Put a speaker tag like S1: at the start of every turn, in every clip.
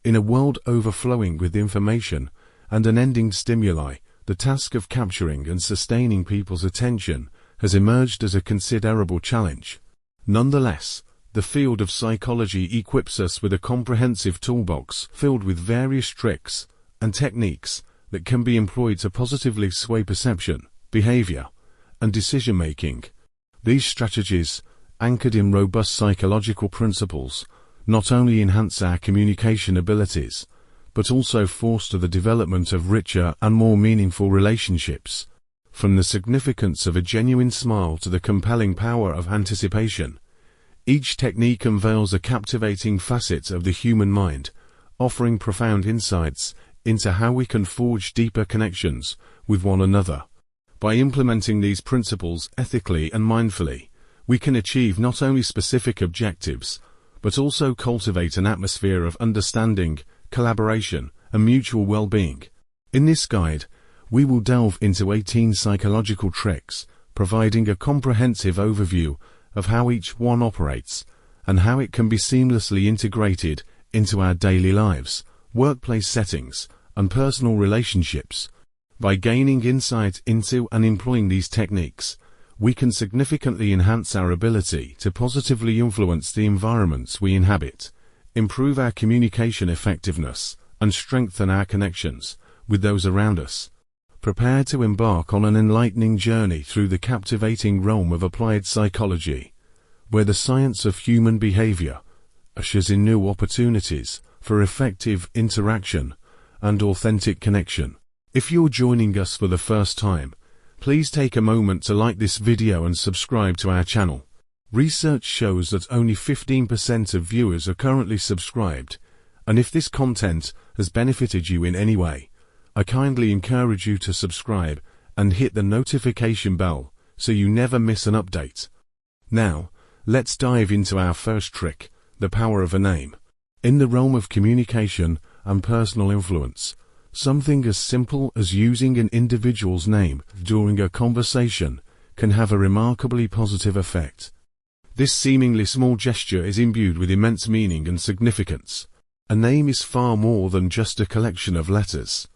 S1: In a world overflowing with information and unending stimuli, the task of capturing and sustaining people's attention has emerged as a considerable challenge. Nonetheless, the field of psychology equips us with a comprehensive toolbox filled with various tricks and techniques that can be employed to positively sway perception, behavior, and decision-making. These strategies, anchored in robust psychological principles, not only enhance our communication abilities, but also foster the development of richer and more meaningful relationships. From the significance of a genuine smile to the compelling power of anticipation, each technique unveils a captivating facet of the human mind, offering profound insights into how we can forge deeper connections with one another. By implementing these principles ethically and mindfully, we can achieve not only specific objectives, but also cultivate an atmosphere of understanding, collaboration, and mutual well-being. In this guide, we will delve into 18 psychological tricks, providing a comprehensive overview of how each one operates and how it can be seamlessly integrated into our daily lives, workplace settings, and personal relationships. By gaining insight into and employing these techniques, we can significantly enhance our ability to positively influence the environments we inhabit, improve our communication effectiveness, and strengthen our connections with those around us. Prepare to embark on an enlightening journey through the captivating realm of applied psychology, where the science of human behavior ushers in new opportunities for effective interaction and authentic connection. If you're joining us for the first time, please take a moment to like this video and subscribe to our channel. Research shows that only 15% of viewers are currently subscribed, and if this content has benefited you in any way, I kindly encourage you to subscribe and hit the notification bell so you never miss an update. Now, let's dive into our first trick, the power of a name. In the realm of communication and personal influence, something as simple as using an individual's name during a conversation can have a remarkably positive effect. This seemingly small gesture is imbued with immense meaning and significance. A name is far more than just a collection of letters.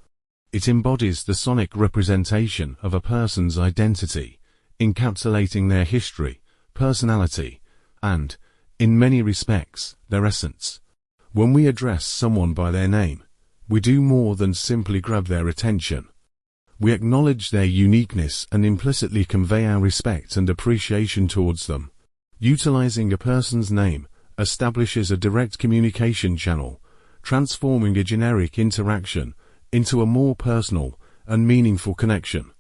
S1: It embodies the sonic representation of a person's identity, encapsulating their history, personality, and, in many respects, their essence. When we address someone by their name, we do more than simply grab their attention. We acknowledge their uniqueness and implicitly convey our respect and appreciation towards them. Utilizing a person's name establishes a direct communication channel, transforming a generic interaction into a more personal and meaningful connection.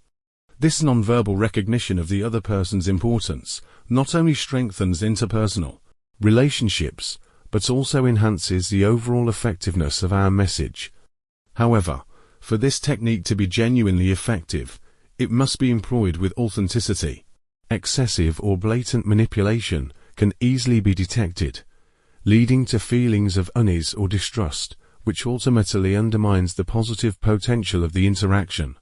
S1: This nonverbal recognition of the other person's importance not only strengthens interpersonal relationships, but also enhances the overall effectiveness of our message. However, for this technique to be genuinely effective, it must be employed with authenticity. Excessive or blatant manipulation can easily be detected, leading to feelings of unease or distrust, which ultimately undermines the positive potential of the interaction.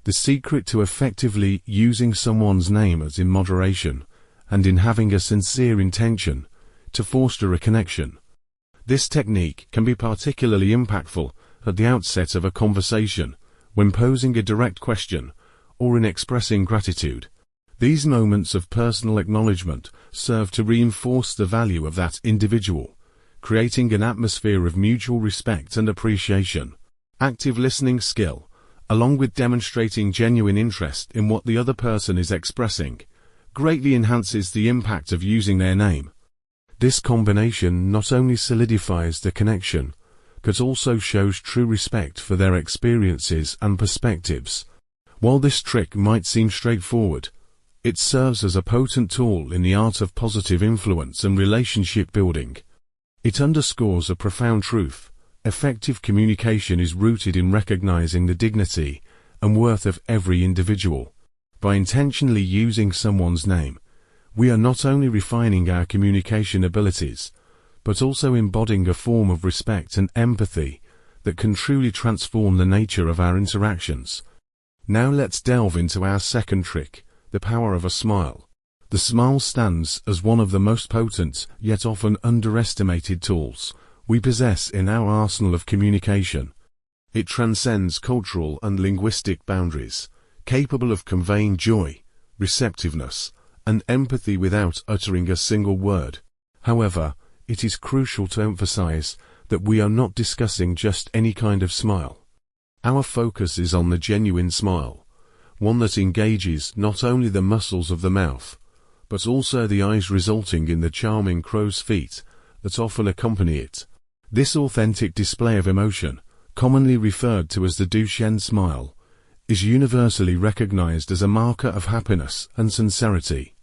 S1: The secret to effectively using someone's name is in moderation, and in having a sincere intention to foster a connection. This technique can be particularly impactful at the outset of a conversation, when posing a direct question, or in expressing gratitude. These moments of personal acknowledgement serve to reinforce the value of that individual, creating an atmosphere of mutual respect and appreciation. Active listening skill, along with demonstrating genuine interest in what the other person is expressing, greatly enhances the impact of using their name. This combination not only solidifies the connection, but also shows true respect for their experiences and perspectives. While this trick might seem straightforward, it serves as a potent tool in the art of positive influence and relationship building. It underscores a profound truth. Effective communication is rooted in recognizing the dignity and worth of every individual. By intentionally using someone's name, we are not only refining our communication abilities, but also embodying a form of respect and empathy that can truly transform the nature of our interactions. Now let's delve into our second trick, the power of a smile. The smile stands as one of the most potent, yet often underestimated tools we possess in our arsenal of communication. It transcends cultural and linguistic boundaries, capable of conveying joy, receptiveness, and empathy without uttering a single word. However, it is crucial to emphasize that we are not discussing just any kind of smile. Our focus is on the genuine smile, one that engages not only the muscles of the mouth, but also the eyes, resulting in the charming crow's feet that often accompany it. This authentic display of emotion, commonly referred to as the Duchenne smile, is universally recognized as a marker of happiness and sincerity.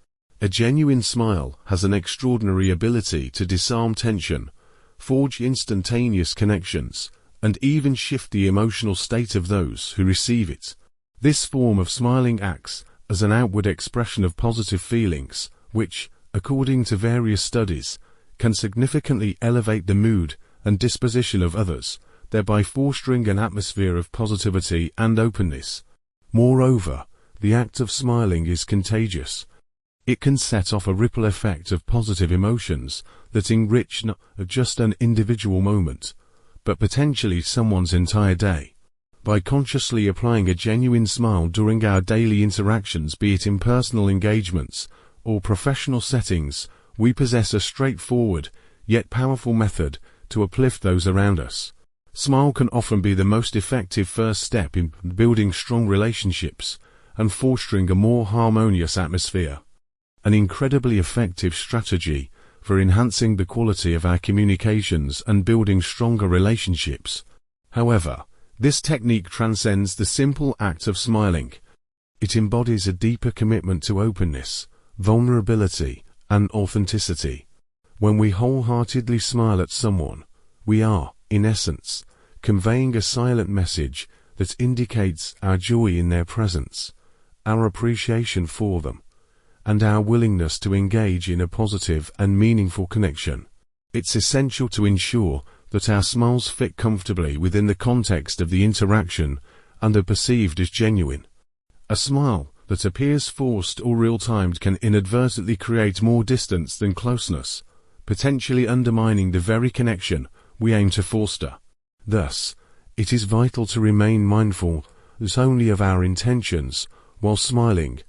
S1: A genuine smile has an extraordinary ability to disarm tension, forge instantaneous connections, and even shift the emotional state of those who receive it. This form of smiling acts as an outward expression of positive feelings, which, according to various studies, can significantly elevate the mood and disposition of others, thereby fostering an atmosphere of positivity and openness. Moreover, the act of smiling is contagious. It can set off a ripple effect of positive emotions that enrich not just an individual moment, but potentially someone's entire day. By consciously applying a genuine smile during our daily interactions, be it in personal engagements or professional settings, we possess a straightforward, yet powerful method to uplift those around us. Smile can often be the most effective first step in building strong relationships and fostering a more harmonious atmosphere. An incredibly effective strategy for enhancing the quality of our communications and building stronger relationships. However, this technique transcends the simple act of smiling. It embodies a deeper commitment to openness, vulnerability, and authenticity. When we wholeheartedly smile at someone, we are, in essence, conveying a silent message that indicates our joy in their presence, our appreciation for them, and our willingness to engage in a positive and meaningful connection. It's essential to ensure that our smiles fit comfortably within the context of the interaction and are perceived as genuine. A smile that appears forced or ill-timed can inadvertently create more distance than closeness, potentially undermining the very connection we aim to foster. Thus, it is vital to remain mindful not only of our intentions while smiling,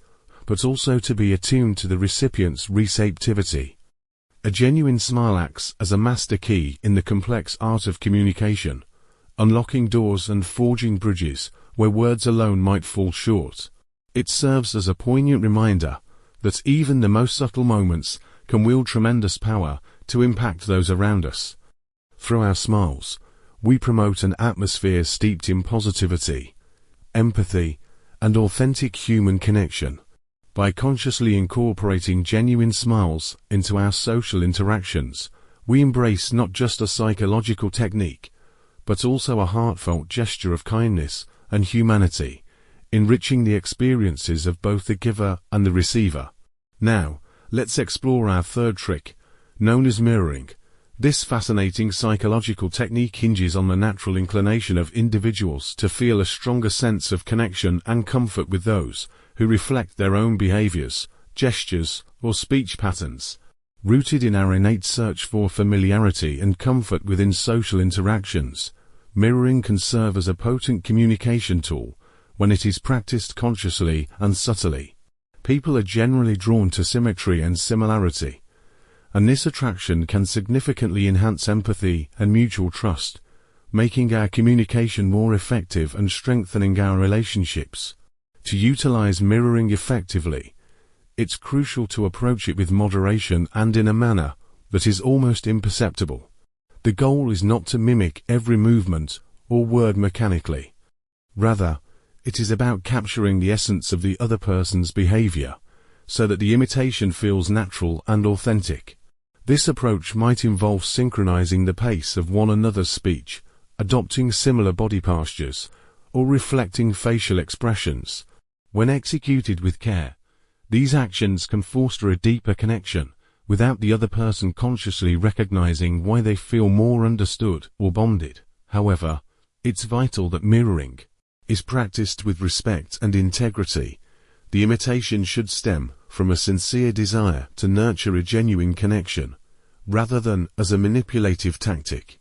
S1: but also to be attuned to the recipient's receptivity. A genuine smile acts as a master key in the complex art of communication, unlocking doors and forging bridges where words alone might fall short. It serves as a poignant reminder that even the most subtle moments can wield tremendous power to impact those around us. Through our smiles, we promote an atmosphere steeped in positivity, empathy, and authentic human connection. By consciously incorporating genuine smiles into our social interactions, we embrace not just a psychological technique, but also a heartfelt gesture of kindness and humanity, enriching the experiences of both the giver and the receiver. Now, let's explore our third trick, known as mirroring. This fascinating psychological technique hinges on the natural inclination of individuals to feel a stronger sense of connection and comfort with those who reflect their own behaviors, gestures, or speech patterns. Rooted in our innate search for familiarity and comfort within social interactions, mirroring can serve as a potent communication tool when it is practiced consciously and subtly. People are generally drawn to symmetry and similarity, and this attraction can significantly enhance empathy and mutual trust, making our communication more effective and strengthening our relationships. To utilize mirroring effectively, it's crucial to approach it with moderation and in a manner that is almost imperceptible. The goal is not to mimic every movement or word mechanically. Rather, it is about capturing the essence of the other person's behavior, so that the imitation feels natural and authentic. This approach might involve synchronizing the pace of one another's speech, adopting similar body postures, or reflecting facial expressions. When executed with care, these actions can foster a deeper connection, without the other person consciously recognizing why they feel more understood or bonded. However, it's vital that mirroring is practiced with respect and integrity. The imitation should stem from a sincere desire to nurture a genuine connection, rather than as a manipulative tactic.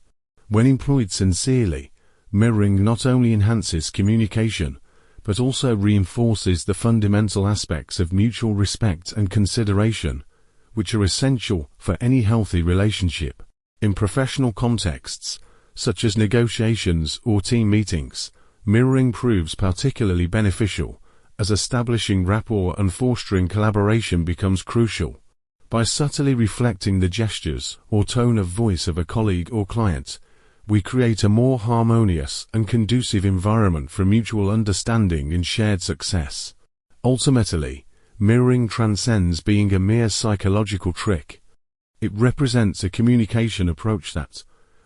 S1: When employed sincerely, mirroring not only enhances communication, but also reinforces the fundamental aspects of mutual respect and consideration, which are essential for any healthy relationship. In professional contexts, such as negotiations or team meetings, mirroring proves particularly beneficial, as establishing rapport and fostering collaboration becomes crucial. By subtly reflecting the gestures or tone of voice of a colleague or client, we create a more harmonious and conducive environment for mutual understanding and shared success. Ultimately, mirroring transcends being a mere psychological trick. It represents a communication approach that,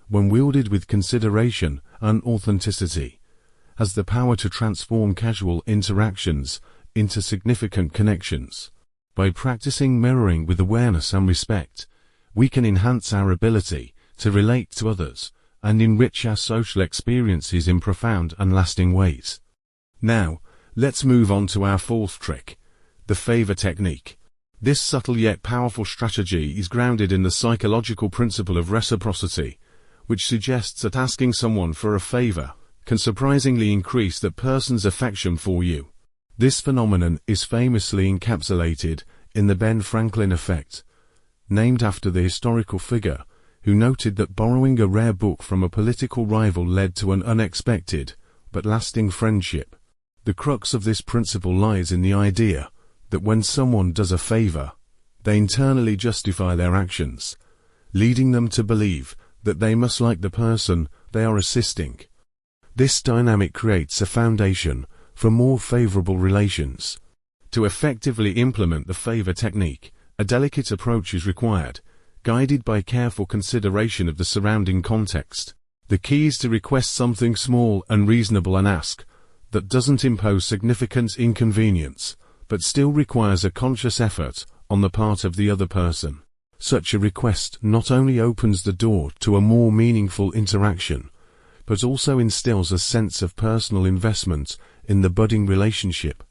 S1: when wielded with consideration and authenticity, has the power to transform casual interactions into significant connections. By practicing mirroring with awareness and respect, we can enhance our ability to relate to others and enrich our social experiences in profound and lasting ways. Now, let's move on to our fourth trick, the favor technique. This subtle yet powerful strategy is grounded in the psychological principle of reciprocity, which suggests that asking someone for a favor can surprisingly increase that person's affection for you. This phenomenon is famously encapsulated in the Ben Franklin effect, named after the historical figure who noted that borrowing a rare book from a political rival led to an unexpected but lasting friendship. The crux of this principle lies in the idea that when someone does a favor, they internally justify their actions, leading them to believe that they must like the person they are assisting. This dynamic creates a foundation for more favorable relations. To effectively implement the favor technique, a delicate approach is required, guided by careful consideration of the surrounding context. The key is to request something small and reasonable and ask that doesn't impose significant inconvenience, but still requires a conscious effort on the part of the other person. Such a request not only opens the door to a more meaningful interaction, but also instills a sense of personal investment in the budding relationship.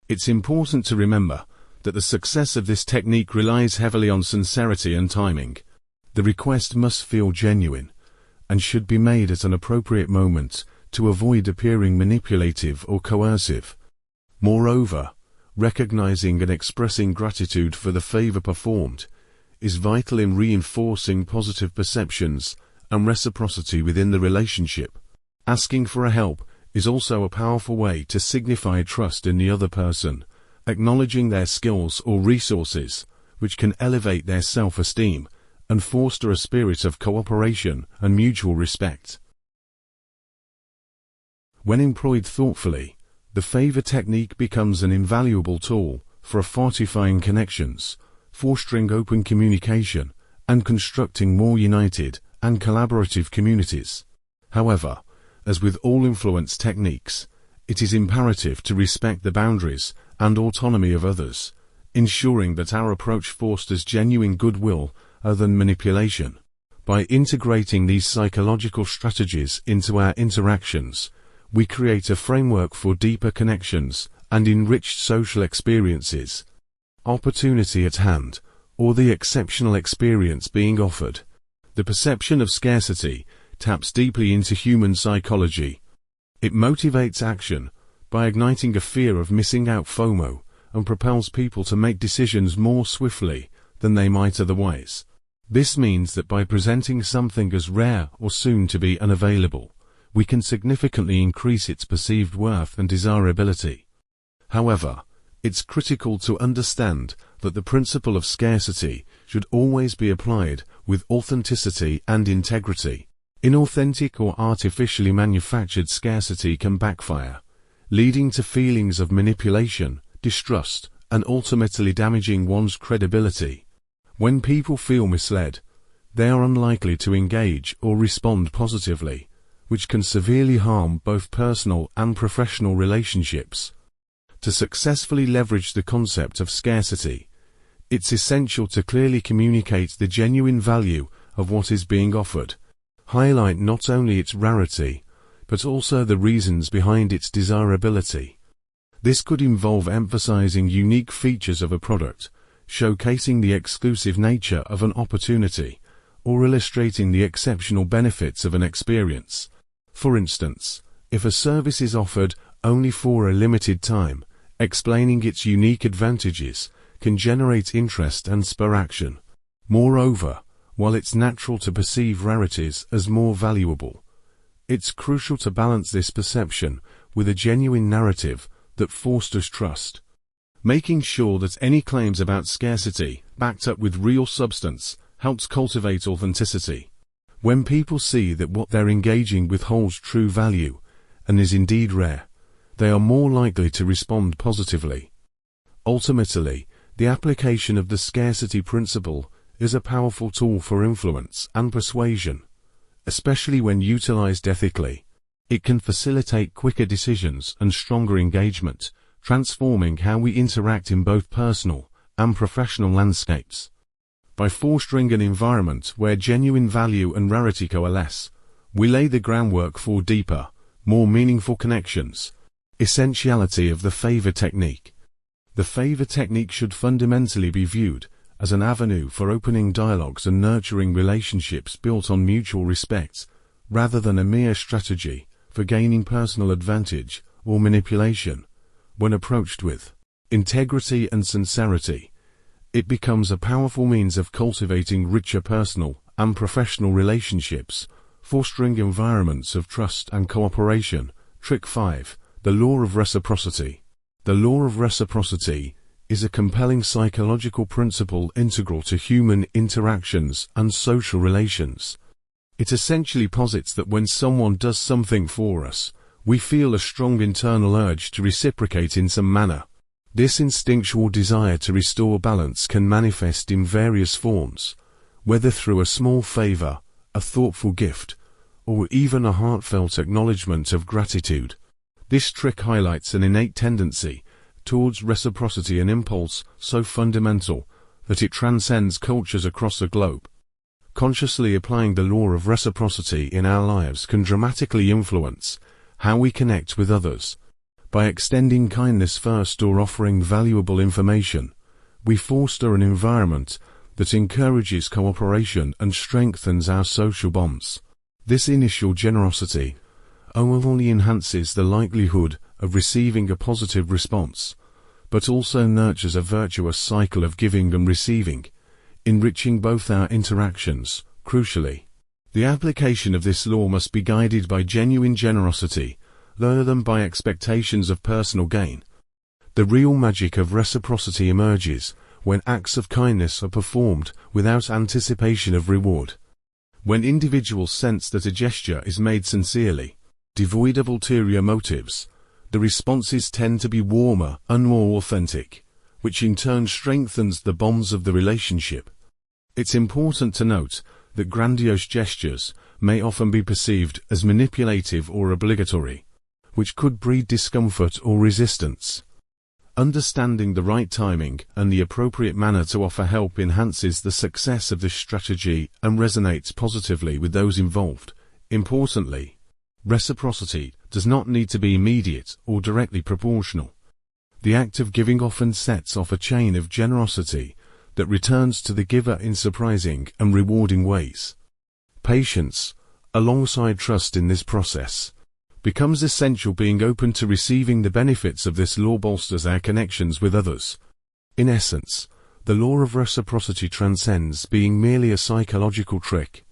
S1: It's important to remember that the success of this technique relies heavily on sincerity and timing. The request must feel genuine, and should be made at an appropriate moment to avoid appearing manipulative or coercive. Moreover, recognizing and expressing gratitude for the favor performed is vital in reinforcing positive perceptions and reciprocity within the relationship. Asking for a help is also a powerful way to signify trust in the other person, acknowledging their skills or resources, which can elevate their self-esteem and foster a spirit of cooperation and mutual respect. When employed thoughtfully, the favor technique becomes an invaluable tool for fortifying connections, fostering open communication, and constructing more united and collaborative communities. However, as with all influence techniques, it is imperative to respect the boundaries and autonomy of others, ensuring that our approach fosters genuine goodwill rather than manipulation. By integrating these psychological strategies into our interactions, we create a framework for deeper connections and enriched social experiences. Opportunity at hand, or the exceptional experience being offered. The perception of scarcity taps deeply into human psychology. It motivates action by igniting a fear of missing out FOMO and propels people to make decisions more swiftly than they might otherwise. This means that by presenting something as rare or soon to be unavailable, we can significantly increase its perceived worth and desirability. However, it's critical to understand that the principle of scarcity should always be applied with authenticity and integrity. Inauthentic or artificially manufactured scarcity can backfire, leading to feelings of manipulation, distrust, and ultimately damaging one's credibility. When people feel misled, they are unlikely to engage or respond positively, which can severely harm both personal and professional relationships. To successfully leverage the concept of scarcity, it's essential to clearly communicate the genuine value of what is being offered, highlight not only its rarity, but also the reasons behind its desirability. This could involve emphasizing unique features of a product, showcasing the exclusive nature of an opportunity, or illustrating the exceptional benefits of an experience. For instance, if a service is offered only for a limited time, explaining its unique advantages can generate interest and spur action. Moreover, while it's natural to perceive rarities as more valuable, it's crucial to balance this perception with a genuine narrative that fosters trust. Making sure that any claims about scarcity, backed up with real substance, helps cultivate authenticity. When people see that what they're engaging with holds true value, and is indeed rare, they are more likely to respond positively. Ultimately, the application of the scarcity principle is a powerful tool for influence and persuasion, especially when utilized ethically. It can facilitate quicker decisions and stronger engagement, transforming how we interact in both personal and professional landscapes. By fostering an environment where genuine value and rarity coalesce, we lay the groundwork for deeper, more meaningful connections. Essentiality of the favor technique. The favor technique should fundamentally be viewed as an avenue for opening dialogues and nurturing relationships built on mutual respect, rather than a mere strategy for gaining personal advantage or manipulation. When approached with integrity and sincerity, it becomes a powerful means of cultivating richer personal and professional relationships, fostering environments of trust and cooperation. Trick 5. The law of reciprocity. The law of reciprocity is a compelling psychological principle integral to human interactions and social relations. It essentially posits that when someone does something for us, we feel a strong internal urge to reciprocate in some manner. This instinctual desire to restore balance can manifest in various forms, whether through a small favor, a thoughtful gift, or even a heartfelt acknowledgement of gratitude. This trick highlights an innate tendency towards reciprocity, an impulse so fundamental that it transcends cultures across the globe. Consciously applying the law of reciprocity in our lives can dramatically influence how we connect with others. By extending kindness first or offering valuable information, we foster an environment that encourages cooperation and strengthens our social bonds. This initial generosity only enhances the likelihood of receiving a positive response, but also nurtures a virtuous cycle of giving and receiving, enriching both our interactions. Crucially, the application of this law must be guided by genuine generosity, rather than by expectations of personal gain. The real magic of reciprocity emerges when acts of kindness are performed without anticipation of reward. When individuals sense that a gesture is made sincerely, devoid of ulterior motives, the responses tend to be warmer and more authentic, which in turn strengthens the bonds of the relationship. It's important to note that grandiose gestures may often be perceived as manipulative or obligatory, which could breed discomfort or resistance. Understanding the right timing and the appropriate manner to offer help enhances the success of this strategy and resonates positively with those involved. Importantly, reciprocity does not need to be immediate or directly proportional. The act of giving often sets off a chain of generosity that returns to the giver in surprising and rewarding ways. Patience, alongside trust in this process, becomes essential. Being open to receiving the benefits of this law bolsters our connections with others. In essence, the law of reciprocity transcends being merely a psychological trick.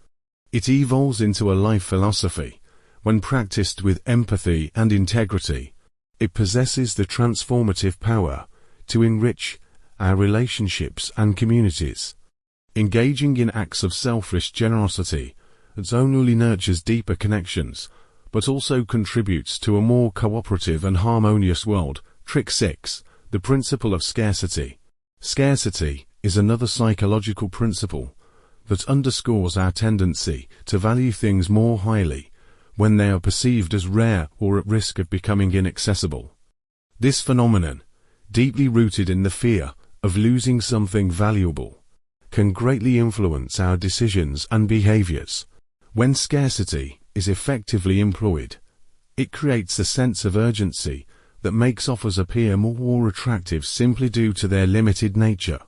S1: It evolves into a life philosophy. When practiced with empathy and integrity, it possesses the transformative power to enrich our relationships and communities. Engaging in acts of selfless generosity not only nurtures deeper connections, but also contributes to a more cooperative and harmonious world. Trick 6. The principle of scarcity. Scarcity is another psychological principle that underscores our tendency to value things more highly when they are perceived as rare or at risk of becoming inaccessible. This phenomenon, deeply rooted in the fear of losing something valuable, can greatly influence our decisions and behaviors. When scarcity is effectively employed, it creates a sense of urgency that makes offers appear more attractive simply due to their limited nature.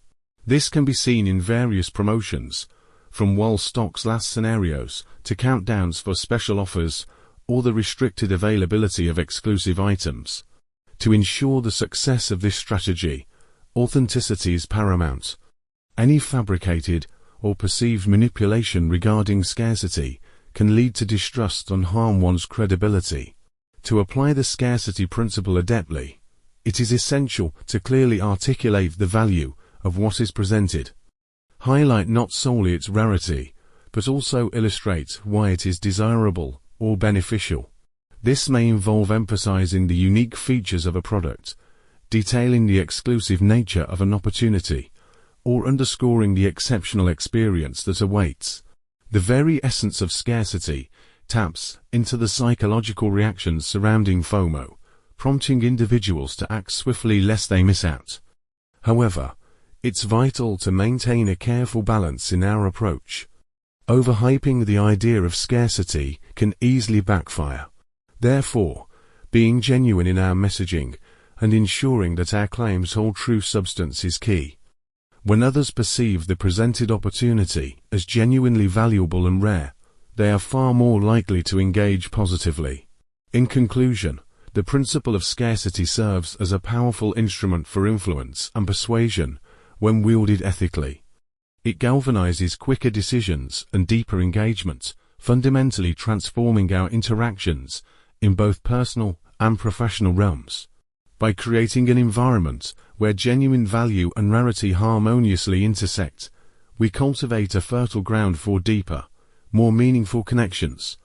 S1: This can be seen in various promotions, from while stocks last scenarios to countdowns for special offers or the restricted availability of exclusive items. To ensure the success of this strategy, authenticity is paramount. Any fabricated or perceived manipulation regarding scarcity can lead to distrust and harm one's credibility. To apply the scarcity principle adeptly, it is essential to clearly articulate the value of what is presented. Highlight not solely its rarity, but also illustrate why it is desirable or beneficial. This may involve emphasizing the unique features of a product, detailing the exclusive nature of an opportunity, or underscoring the exceptional experience that awaits. The very essence of scarcity taps into the psychological reactions surrounding FOMO, prompting individuals to act swiftly lest they miss out. However, it's vital to maintain a careful balance in our approach. Overhyping the idea of scarcity can easily backfire. Therefore, being genuine in our messaging and ensuring that our claims hold true substance is key. When others perceive the presented opportunity as genuinely valuable and rare, they are far more likely to engage positively. In conclusion, the principle of scarcity serves as a powerful instrument for influence and persuasion when wielded ethically. It galvanizes quicker decisions and deeper engagement, fundamentally transforming our interactions in both personal and professional realms. By creating an environment where genuine value and rarity harmoniously intersect, we cultivate a fertile ground for deeper, more meaningful connections.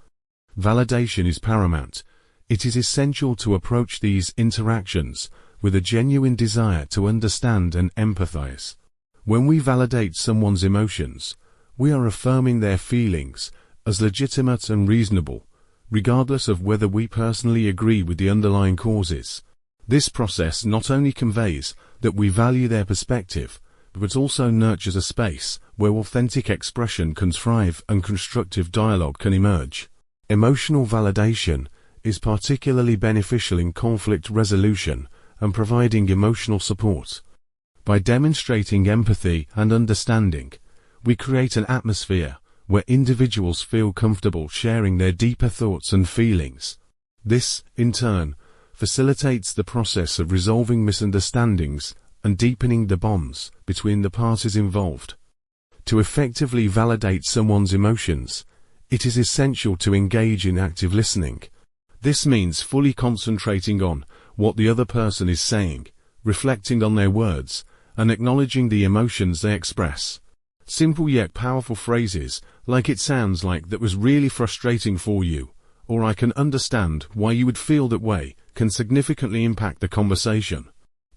S1: Validation is paramount. It is essential to approach these interactions with a genuine desire to understand and empathize. When we validate someone's emotions, we are affirming their feelings as legitimate and reasonable, regardless of whether we personally agree with the underlying causes. This process not only conveys that we value their perspective, but also nurtures a space where authentic expression can thrive and constructive dialogue can emerge. Emotional validation is particularly beneficial in conflict resolution and providing emotional support. By demonstrating empathy and understanding, we create an atmosphere where individuals feel comfortable sharing their deeper thoughts and feelings. This, in turn, facilitates the process of resolving misunderstandings and deepening the bonds between the parties involved. To effectively validate someone's emotions, it is essential to engage in active listening. This means fully concentrating on what the other person is saying, reflecting on their words, and acknowledging the emotions they express. Simple yet powerful phrases, like "it sounds like that was really frustrating for you," or "I can understand why you would feel that way," can significantly impact the conversation.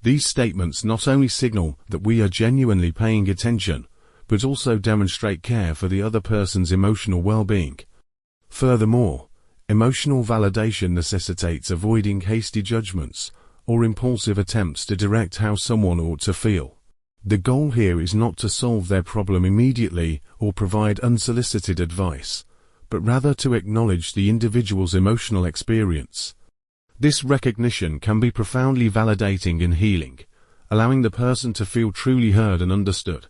S1: These statements not only signal that we are genuinely paying attention, but also demonstrate care for the other person's emotional well-being. Furthermore, emotional validation necessitates avoiding hasty judgments or impulsive attempts to direct how someone ought to feel. The goal here is not to solve their problem immediately or provide unsolicited advice, but rather to acknowledge the individual's emotional experience. This recognition can be profoundly validating and healing, allowing the person to feel truly heard and understood.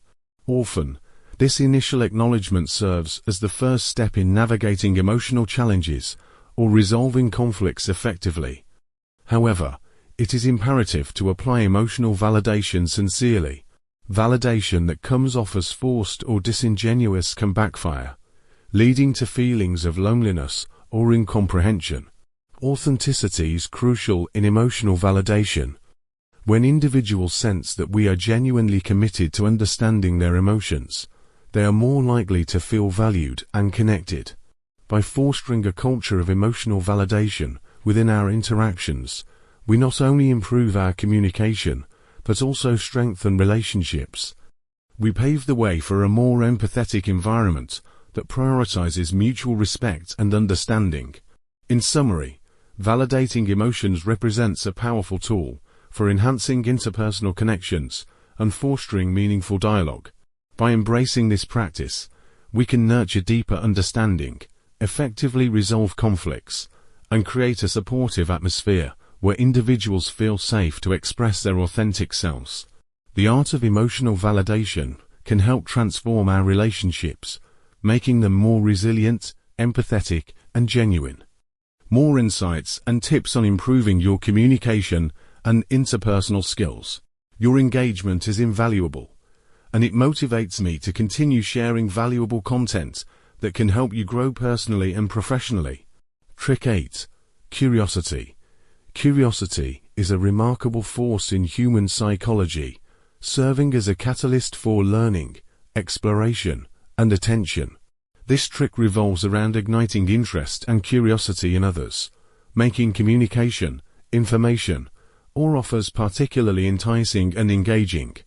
S1: Often, this initial acknowledgement serves as the first step in navigating emotional challenges or resolving conflicts effectively. However, it is imperative to apply emotional validation sincerely. Validation that comes off as forced or disingenuous can backfire, leading to feelings of loneliness or incomprehension. Authenticity is crucial in emotional validation. When individuals sense that we are genuinely committed to understanding their emotions, they are more likely to feel valued and connected. By fostering a culture of emotional validation within our interactions, we not only improve our communication, but also strengthen relationships. We pave the way for a more empathetic environment that prioritizes mutual respect and understanding. In summary, validating emotions represents a powerful tool for enhancing interpersonal connections and fostering meaningful dialogue. By embracing this practice, we can nurture deeper understanding, effectively resolve conflicts, and create a supportive atmosphere where individuals feel safe to express their authentic selves. The art of emotional validation can help transform our relationships, making them more resilient, empathetic, and genuine. More insights and tips on improving your communication and interpersonal skills. Your engagement is invaluable, and it motivates me to continue sharing valuable content that can help you grow personally and professionally. Trick 8. Curiosity. Curiosity is a remarkable force in human psychology, serving as a catalyst for learning, exploration, and attention. This trick revolves around igniting interest and curiosity in others, making communication, information, or offers particularly enticing and engaging.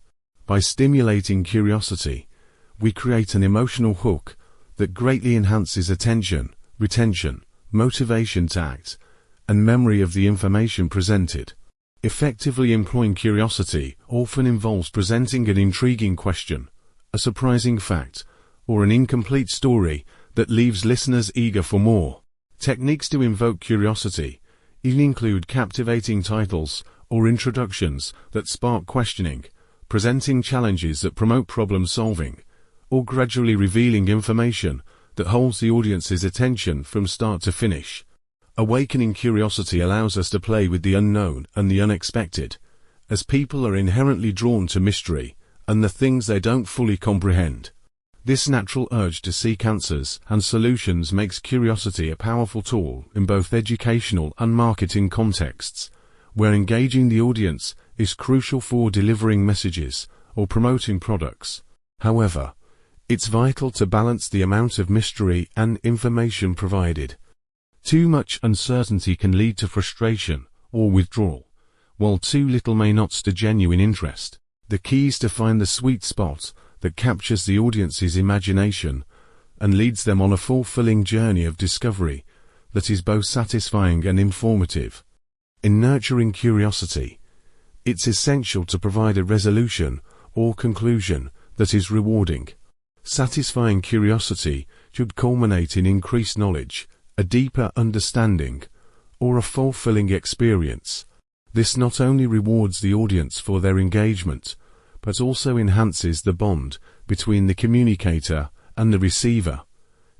S1: By stimulating curiosity, we create an emotional hook that greatly enhances attention, retention, motivation to act, and memory of the information presented. Effectively employing curiosity often involves presenting an intriguing question, a surprising fact, or an incomplete story that leaves listeners eager for more. Techniques to invoke curiosity include captivating titles or introductions that spark questioning, presenting challenges that promote problem solving, or gradually revealing information that holds the audience's attention from start to finish. Awakening curiosity allows us to play with the unknown and the unexpected, as people are inherently drawn to mystery and the things they don't fully comprehend. This natural urge to seek answers and solutions makes curiosity a powerful tool in both educational and marketing contexts, where engaging the audience is crucial for delivering messages or promoting products. However, it's vital to balance the amount of mystery and information provided. Too much uncertainty can lead to frustration or withdrawal, while too little may not stir genuine interest. The key is to find the sweet spot that captures the audience's imagination and leads them on a fulfilling journey of discovery that is both satisfying and informative. In nurturing curiosity, it's essential to provide a resolution or conclusion that is rewarding. Satisfying curiosity should culminate in increased knowledge, a deeper understanding, or a fulfilling experience. This not only rewards the audience for their engagement, but also enhances the bond between the communicator and the receiver,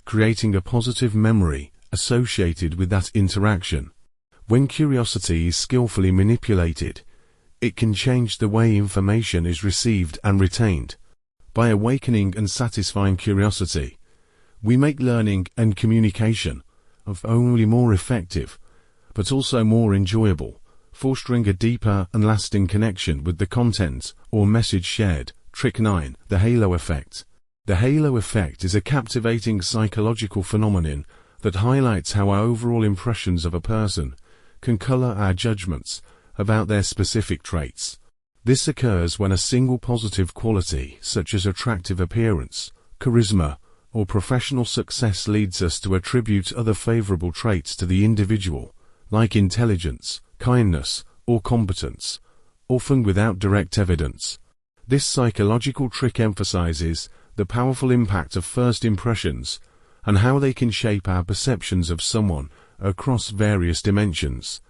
S1: creating a positive memory associated with that interaction. When curiosity is skillfully manipulated, it can change the way information is received and retained. By awakening and satisfying curiosity, we make learning and communication not only more effective, but also more enjoyable, fostering a deeper and lasting connection with the content or message shared. Trick 9. The halo effect. The halo effect is a captivating psychological phenomenon that highlights how our overall impressions of a person can color our judgments about their specific traits. This occurs when a single positive quality, such as attractive appearance, charisma, or professional success leads us to attribute other favorable traits to the individual, like intelligence, kindness, or competence, often without direct evidence. This psychological trick emphasizes the powerful impact of first impressions and how they can shape our perceptions of someone across various dimensions.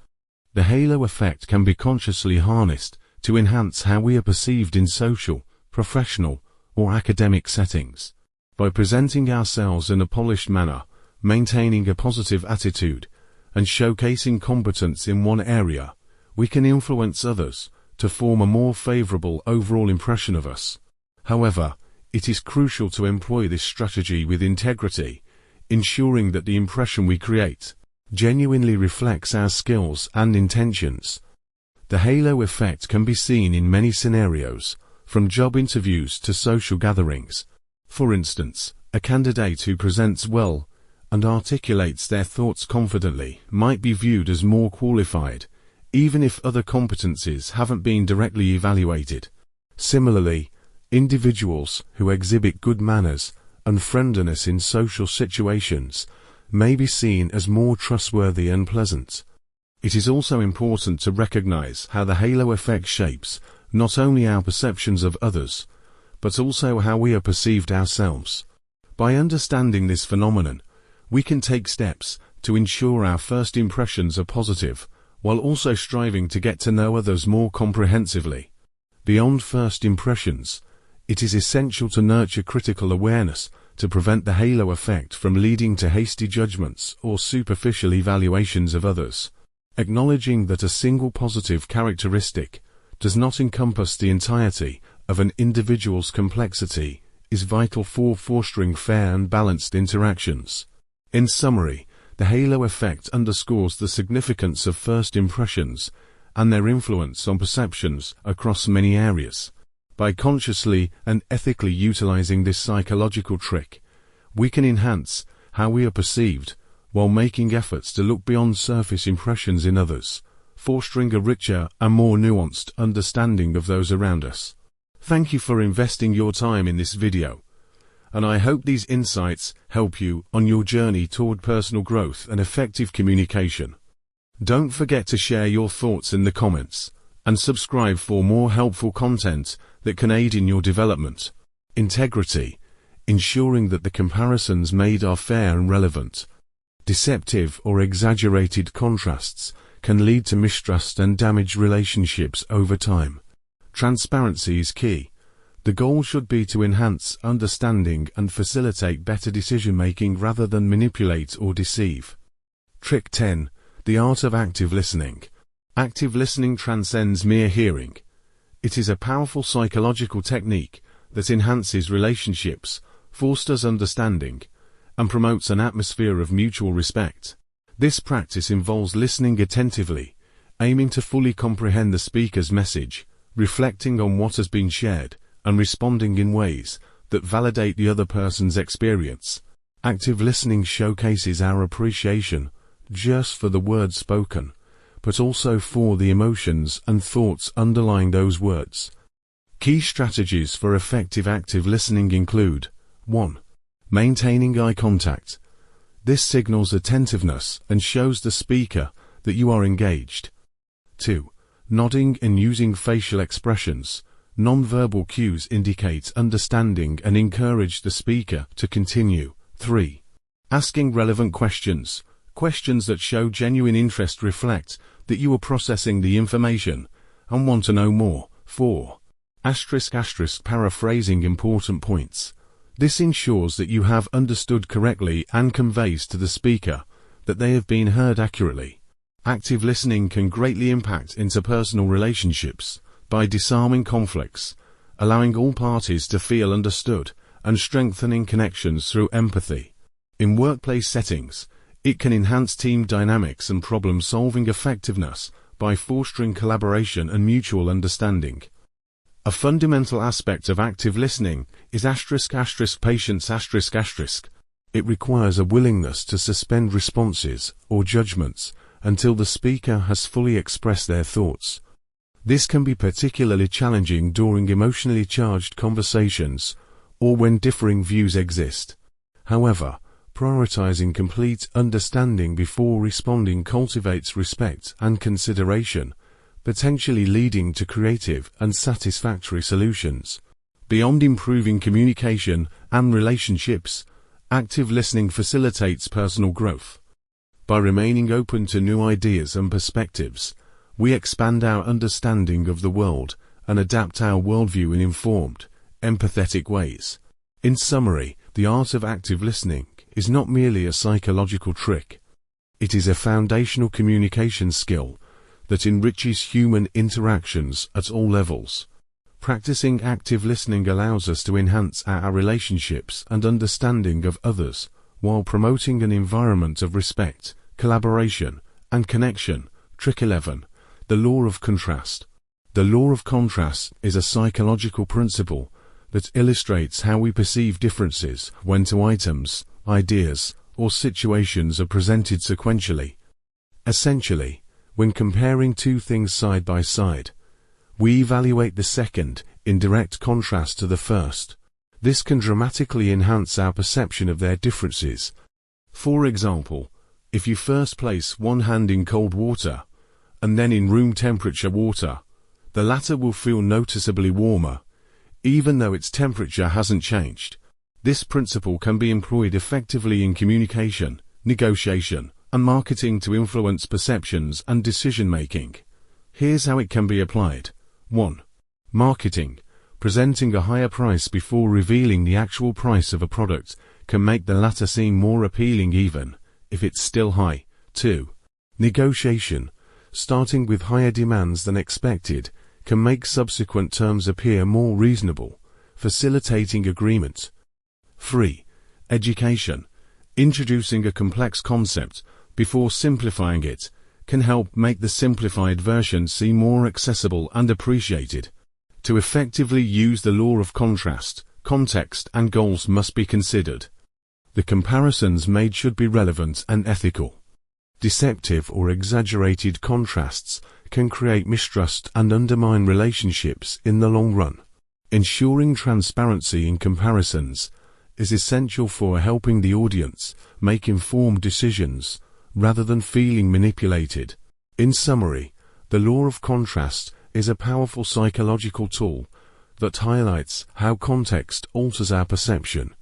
S1: The halo effect can be consciously harnessed to enhance how we are perceived in social, professional, or academic settings. By presenting ourselves in a polished manner, maintaining a positive attitude, and showcasing competence in one area, we can influence others to form a more favorable overall impression of us. However, it is crucial to employ this strategy with integrity, ensuring that the impression we create genuinely reflects our skills and intentions. The halo effect can be seen in many scenarios, from job interviews to social gatherings. For instance, a candidate who presents well and articulates their thoughts confidently might be viewed as more qualified, even if other competencies haven't been directly evaluated. Similarly, individuals who exhibit good manners and friendliness in social situations may be seen as more trustworthy and pleasant. It is also important to recognize how the halo effect shapes not only our perceptions of others, but also how we are perceived ourselves. By understanding this phenomenon, we can take steps to ensure our first impressions are positive, while also striving to get to know others more comprehensively. Beyond first impressions, it is essential to nurture critical awareness to prevent the halo effect from leading to hasty judgments or superficial evaluations of others. Acknowledging that a single positive characteristic does not encompass the entirety of an individual's complexity is vital for fostering fair and balanced interactions. In summary, the halo effect underscores the significance of first impressions and their influence on perceptions across many areas. By consciously and ethically utilizing this psychological trick, we can enhance how we are perceived while making efforts to look beyond surface impressions in others, fostering a richer and more nuanced understanding of those around us. Thank you for investing your time in this video, and I hope these insights help you on your journey toward personal growth and effective communication. Don't forget to share your thoughts in the comments, and subscribe for more helpful content that can aid in your development. Integrity, ensuring that the comparisons made are fair and relevant. Deceptive or exaggerated contrasts can lead to mistrust and damage relationships over time. Transparency is key. The goal should be to enhance understanding and facilitate better decision-making rather than manipulate or deceive. Trick 10. The art of active listening. Active listening transcends mere hearing. It is a powerful psychological technique that enhances relationships, fosters understanding, and promotes an atmosphere of mutual respect. This practice involves listening attentively, aiming to fully comprehend the speaker's message, reflecting on what has been shared, and responding in ways that validate the other person's experience. Active listening showcases our appreciation, just for the words spoken, but also for the emotions and thoughts underlying those words. Key strategies for effective active listening include: 1. Maintaining eye contact. This signals attentiveness and shows the speaker that you are engaged. 2. Nodding and using facial expressions. Non-verbal cues indicate understanding and encourage the speaker to continue. 3. Asking relevant questions. Questions that show genuine interest reflect that you are processing the information and want to know more. 4. Paraphrasing important points. This ensures that you have understood correctly and conveys to the speaker that they have been heard accurately. Active listening can greatly impact interpersonal relationships by disarming conflicts, allowing all parties to feel understood, and strengthening connections through empathy. In workplace settings, it can enhance team dynamics and problem-solving effectiveness by fostering collaboration and mutual understanding. A fundamental aspect of active listening is patience. It requires a willingness to suspend responses or judgments until the speaker has fully expressed their thoughts. This can be particularly challenging during emotionally charged conversations or when differing views exist. However, prioritizing complete understanding before responding cultivates respect and consideration, potentially leading to creative and satisfactory solutions. Beyond improving communication and relationships, active listening facilitates personal growth. By remaining open to new ideas and perspectives, we expand our understanding of the world and adapt our worldview in informed, empathetic ways. In summary, the art of active listening is not merely a psychological trick. It is a foundational communication skill that enriches human interactions at all levels. Practicing active listening allows us to enhance our relationships and understanding of others, while promoting an environment of respect, collaboration, and connection. Trick 11. The law of contrast. The law of contrast is a psychological principle that illustrates how we perceive differences when two items, ideas, or situations are presented sequentially. Essentially, when comparing two things side by side, we evaluate the second in direct contrast to the first. This can dramatically enhance our perception of their differences. For example, if you first place one hand in cold water and then in room temperature water, the latter will feel noticeably warmer, even though its temperature hasn't changed. This principle can be employed effectively in communication, negotiation, and marketing to influence perceptions and decision-making. Here's how it can be applied. 1. Marketing. Presenting a higher price before revealing the actual price of a product can make the latter seem more appealing even if it's still high. 2. Negotiation. Starting with higher demands than expected can make subsequent terms appear more reasonable, facilitating agreement. 3. Education. Introducing a complex concept before simplifying it can help make the simplified version seem more accessible and appreciated. To effectively use the law of contrast, context and goals must be considered. The comparisons made should be relevant and ethical. Deceptive or exaggerated contrasts can create mistrust and undermine relationships in the long run. Ensuring transparency in comparisons is essential for helping the audience make informed decisions rather than feeling manipulated. In summary, the law of contrast is a powerful psychological tool that highlights how context alters our perception.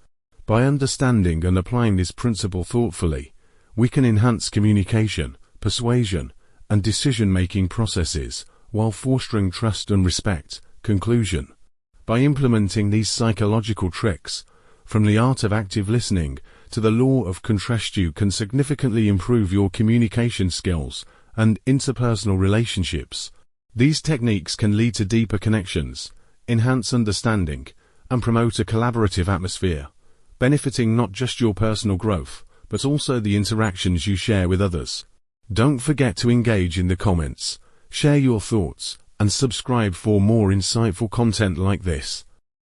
S1: By understanding and applying this principle thoughtfully, we can enhance communication, persuasion, and decision-making processes while fostering trust and respect. Conclusion. By implementing these psychological tricks, from the art of active listening to the law of contrast, you can significantly improve your communication skills and interpersonal relationships. These techniques can lead to deeper connections, enhance understanding, and promote a collaborative atmosphere, benefiting not just your personal growth, but also the interactions you share with others. Don't forget to engage in the comments, share your thoughts, and subscribe for more insightful content like this.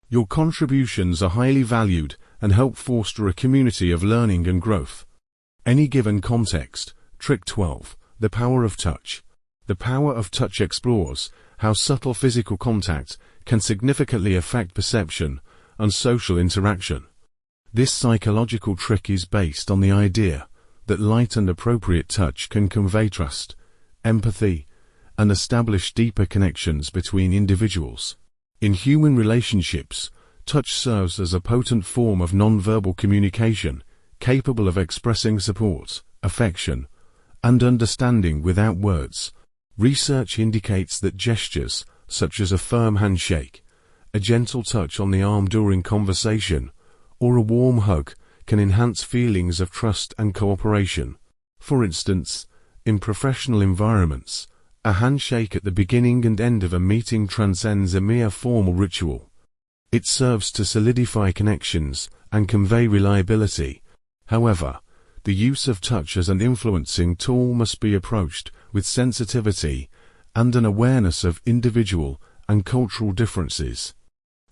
S1: Your contributions are highly valued and help foster a community of learning and growth. Any given context. Trick 12. The power of touch. The power of touch explores how subtle physical contact can significantly affect perception and social interaction. This psychological trick is based on the idea that light and appropriate touch can convey trust, empathy, and establish deeper connections between individuals. In human relationships, touch serves as a potent form of nonverbal communication, capable of expressing support, affection, and understanding without words. Research indicates that gestures, such as a firm handshake, a gentle touch on the arm during conversation, or a warm hug, can enhance feelings of trust and cooperation. For instance, in professional environments, a handshake at the beginning and end of a meeting transcends a mere formal ritual. It serves to solidify connections and convey reliability. However, the use of touch as an influencing tool must be approached with sensitivity and an awareness of individual and cultural differences.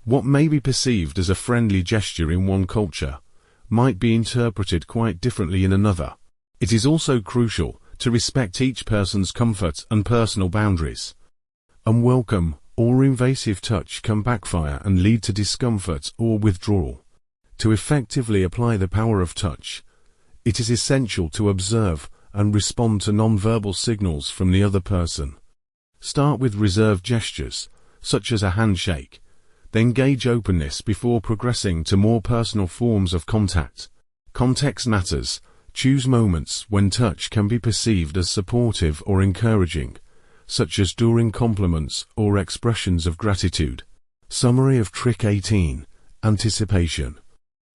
S1: What may be perceived as a friendly gesture in one culture might be interpreted quite differently in another. It is also crucial to respect each person's comfort and personal boundaries. Unwelcome or invasive touch can backfire and lead to discomfort or withdrawal. To effectively apply the power of touch, it is essential to observe and respond to nonverbal signals from the other person. Start with reserved gestures, such as a handshake, then gauge openness before progressing to more personal forms of contact. Context matters. Choose moments when touch can be perceived as supportive or encouraging, such as during compliments or expressions of gratitude. Summary of Trick 18. Anticipation.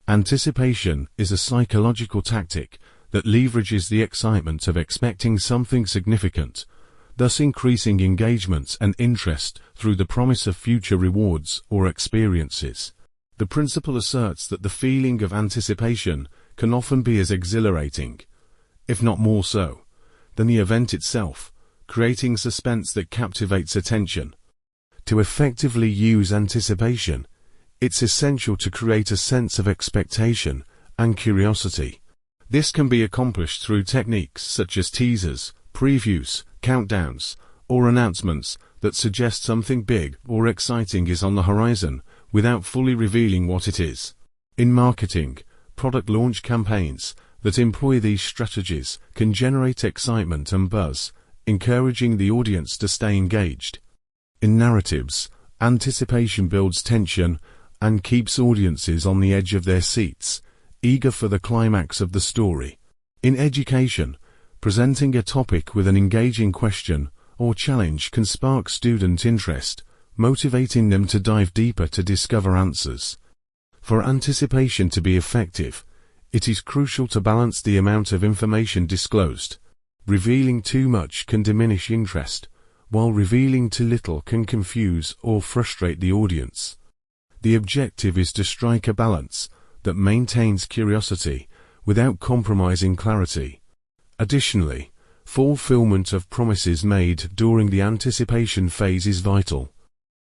S1: Anticipation is a psychological tactic that leverages the excitement of expecting something significant, thus increasing engagement and interest through the promise of future rewards or experiences. The principle asserts that the feeling of anticipation can often be as exhilarating, if not more so, than the event itself, creating suspense that captivates attention. To effectively use anticipation, it's essential to create a sense of expectation and curiosity. This can be accomplished through techniques such as teasers, previews, countdowns, or announcements that suggest something big or exciting is on the horizon without fully revealing what it is. In marketing, product launch campaigns that employ these strategies can generate excitement and buzz, encouraging the audience to stay engaged. In narratives, anticipation builds tension and keeps audiences on the edge of their seats, eager for the climax of the story. In education, presenting a topic with an engaging question or challenge can spark student interest, motivating them to dive deeper to discover answers. For anticipation to be effective, It is crucial to balance the amount of information disclosed. Revealing too much can diminish interest, while revealing too little can confuse or frustrate the audience. The objective is to strike a balance that maintains curiosity without compromising clarity. Additionally, fulfillment of promises made during the anticipation phase is vital.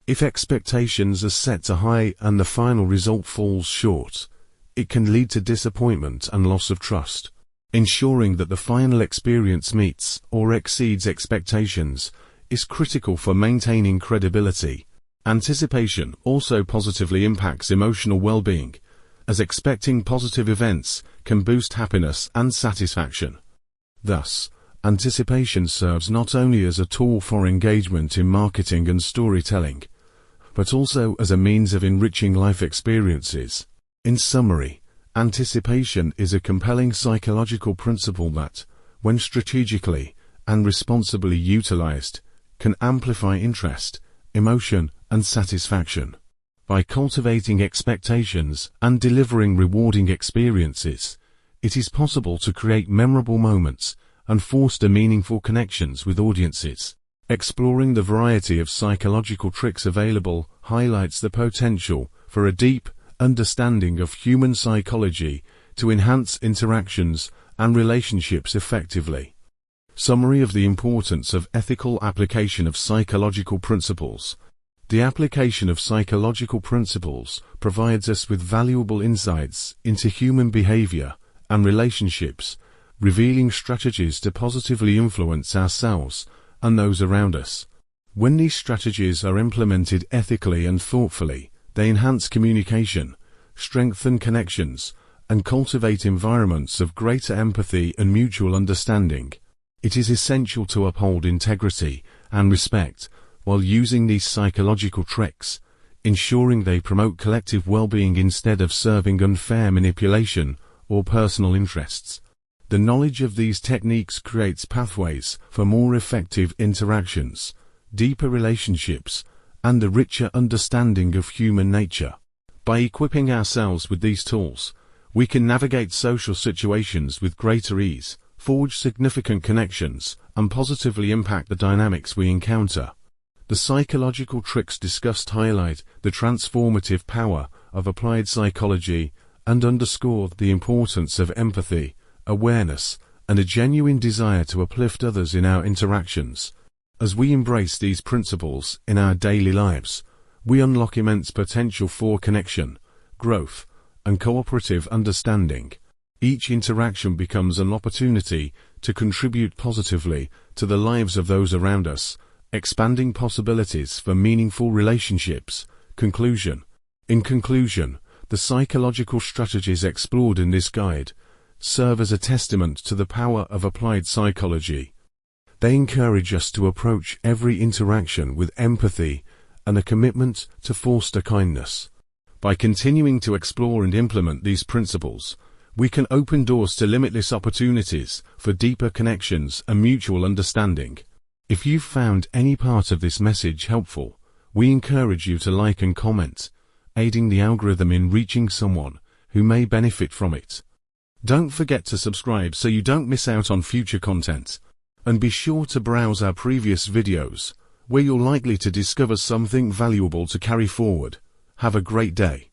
S1: If expectations are set too high and the final result falls short, it can lead to disappointment and loss of trust. Ensuring that the final experience meets or exceeds expectations is critical for maintaining credibility. Anticipation also positively impacts emotional well-being, as expecting positive events can boost happiness and satisfaction. Thus, anticipation serves not only as a tool for engagement in marketing and storytelling, but also as a means of enriching life experiences. In summary, anticipation is a compelling psychological principle that, when strategically and responsibly utilized, can amplify interest, emotion, and satisfaction. By cultivating expectations and delivering rewarding experiences, it is possible to create memorable moments and foster meaningful connections with audiences. Exploring the variety of psychological tricks available highlights the potential for a deep understanding of human psychology to enhance interactions and relationships effectively. Summary of the importance of ethical application of psychological principles. The application of psychological principles provides us with valuable insights into human behavior and relationships, revealing strategies to positively influence ourselves and those around us. When these strategies are implemented ethically and thoughtfully, they enhance communication, strengthen connections, and cultivate environments of greater empathy and mutual understanding. It is essential to uphold integrity and respect while using these psychological tricks, ensuring they promote collective well-being instead of serving unfair manipulation or personal interests. The knowledge of these techniques creates pathways for more effective interactions, deeper relationships, and a richer understanding of human nature. By equipping ourselves with these tools, we can navigate social situations with greater ease, forge significant connections, and positively impact the dynamics we encounter. The psychological tricks discussed highlight the transformative power of applied psychology and underscore the importance of empathy, awareness, and a genuine desire to uplift others in our interactions. As we embrace these principles in our daily lives, we unlock immense potential for connection, growth, and cooperative understanding. Each interaction becomes an opportunity to contribute positively to the lives of those around us, expanding possibilities for meaningful relationships. In conclusion, the psychological strategies explored in this guide serve as a testament to the power of applied psychology. They encourage us to approach every interaction with empathy and a commitment to foster kindness. By continuing to explore and implement these principles, we can open doors to limitless opportunities for deeper connections and mutual understanding. If you've found any part of this message helpful, we encourage you to like and comment, aiding the algorithm in reaching someone who may benefit from it. Don't forget to subscribe so you don't miss out on future content, and be sure to browse our previous videos, where you're likely to discover something valuable to carry forward. Have a great day.